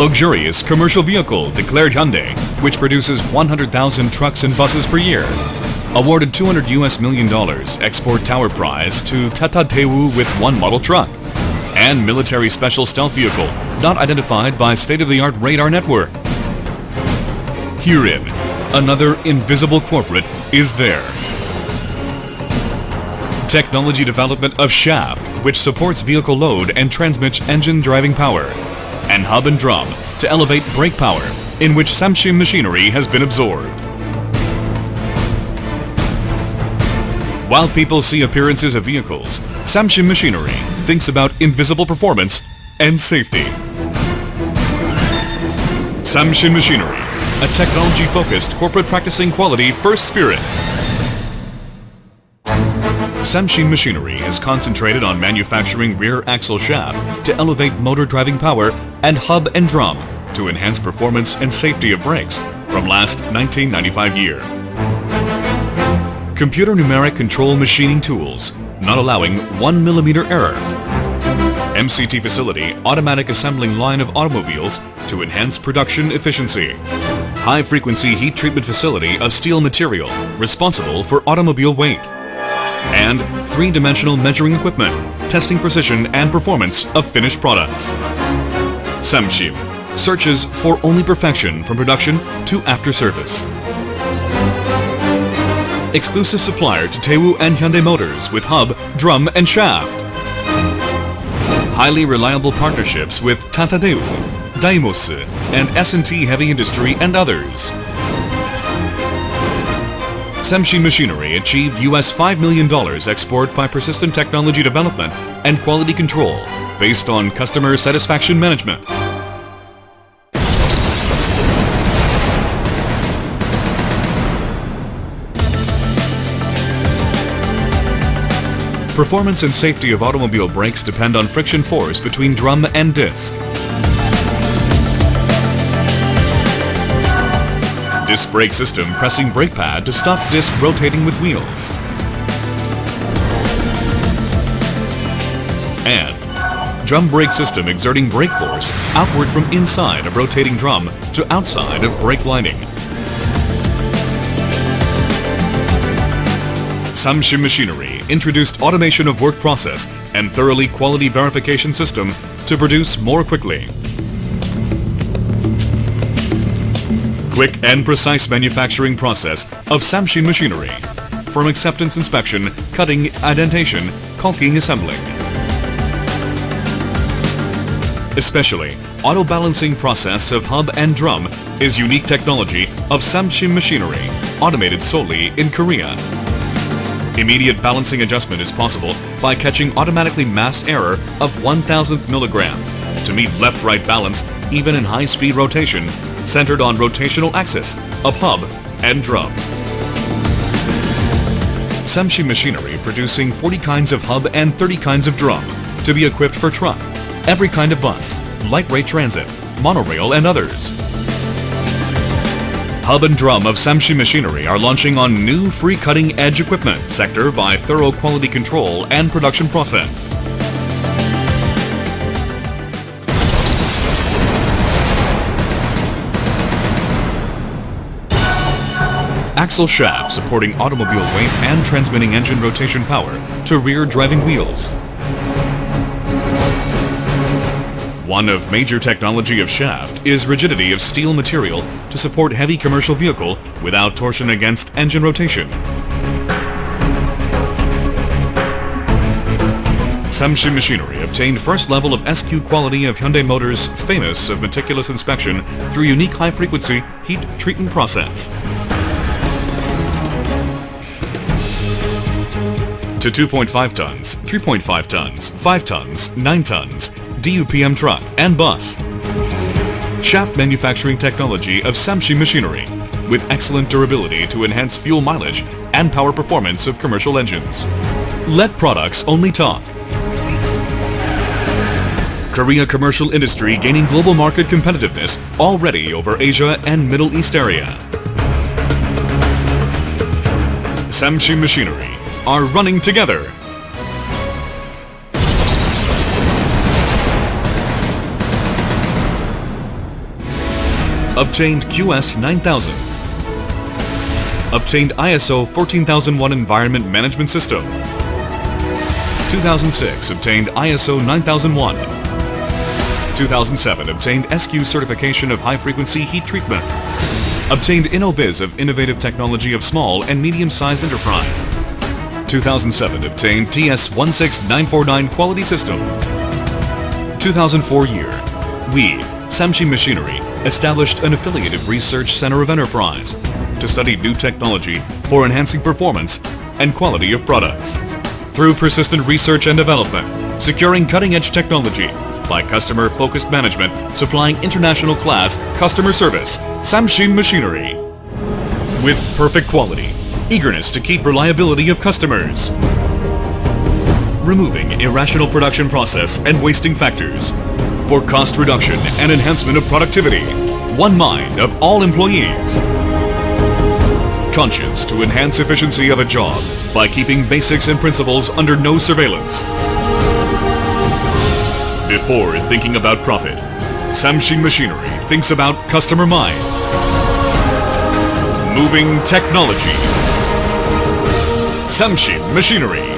Luxurious commercial vehicle declared Hyundai, which produces 100,000 trucks and buses per year. Awarded $200 million export tower prize to Tata Daewoo with one model truck. And military special stealth vehicle, not identified by state-of-the-art radar network. Herein, another invisible corporate is there. Technology development of shaft, which supports vehicle load and transmits engine driving power. And hub and drum to elevate brake power, in which Samshim machinery has been absorbed. While people see appearances of vehicles, Samshim machinery thinks about invisible performance and safety. Samshim machinery, a technology-focused corporate practicing quality first spirit. Samshim machinery is concentrated on manufacturing rear axle shaft to elevate motor driving power and hub and drum to enhance performance and safety of brakes from last 1995 year. Computer numeric control machining tools, not allowing 1 millimeter error. MCT facility automatic assembling line of automobiles to enhance production efficiency. High frequency heat treatment facility of steel material responsible for automobile weight. And three-dimensional measuring equipment, testing precision and performance of finished products. Samshim searches for only perfection from production to after service. Exclusive supplier to Daewoo and Hyundai Motors with hub, drum and shaft. Highly reliable partnerships with Tata Daewoo, Daimos, and S&T Heavy Industry and others. Samshim machinery achieved US $5 million export by persistent technology development and quality control based on customer satisfaction management. Performance and safety of automobile brakes depend on friction force between drum and disc. Disc brake system pressing brake pad to stop disc rotating with wheels. And drum brake system exerting brake force outward from inside of rotating drum to outside of brake lining. Samshim machinery introduced automation of work process and thoroughly quality verification system to produce more quickly. Quick and precise manufacturing process of Samshim machinery, from acceptance inspection, cutting, indentation, caulking, assembling. Especially, auto balancing process of hub and drum is unique technology of Samshim machinery, automated solely in Korea. Immediate balancing adjustment is possible by catching automatically mass error of 1,000th milligram to meet left-right balance even in high-speed rotation centered on rotational axis of hub and drum. Samshim machinery producing 40 kinds of hub and 30 kinds of drum to be equipped for truck, every kind of bus, light rate transit, monorail and others. Hub and drum of Samshim machinery are launching on new free cutting-edge equipment sector by thorough quality control and production process. Axle shaft supporting automobile weight and transmitting engine rotation power to rear driving wheels. One of major technology of shaft is rigidity of steel material to support heavy commercial vehicle without torsion against engine rotation. Samshim machinery obtained first level of SQ quality of Hyundai Motors famous of meticulous inspection through unique high-frequency heat treatment process. To 2.5 tons, 3.5 tons, 5 tons, 9 tons, DUPM truck and bus. Shaft manufacturing technology of Samshim machinery with excellent durability to enhance fuel mileage and power performance of commercial engines. Let products only talk. Korea commercial industry gaining global market competitiveness already over Asia and Middle East area. Samshim machinery are running together. Obtained QS 9000. Obtained ISO 14001 Environment Management System. 2006 obtained ISO 9001. 2007 obtained SQ certification of high-frequency heat treatment. Obtained InnoBiz of innovative technology of small and medium-sized enterprise. 2007 obtained TS 16949 quality system. 2004 year, we, Samshi Machinery, established an affiliated research center of enterprise to study new technology for enhancing performance and quality of products. Through persistent research and development, securing cutting-edge technology by customer-focused management, supplying international-class customer service, Samshi Machinery. With perfect quality, eagerness to keep reliability of customers. Removing irrational production process and wasting factors. For cost reduction and enhancement of productivity. One mind of all employees. Conscious to enhance efficiency of a job by keeping basics and principles under no surveillance. Before thinking about profit, Samshi Machinery thinks about customer mind. Moving technology. Samshi Machinery.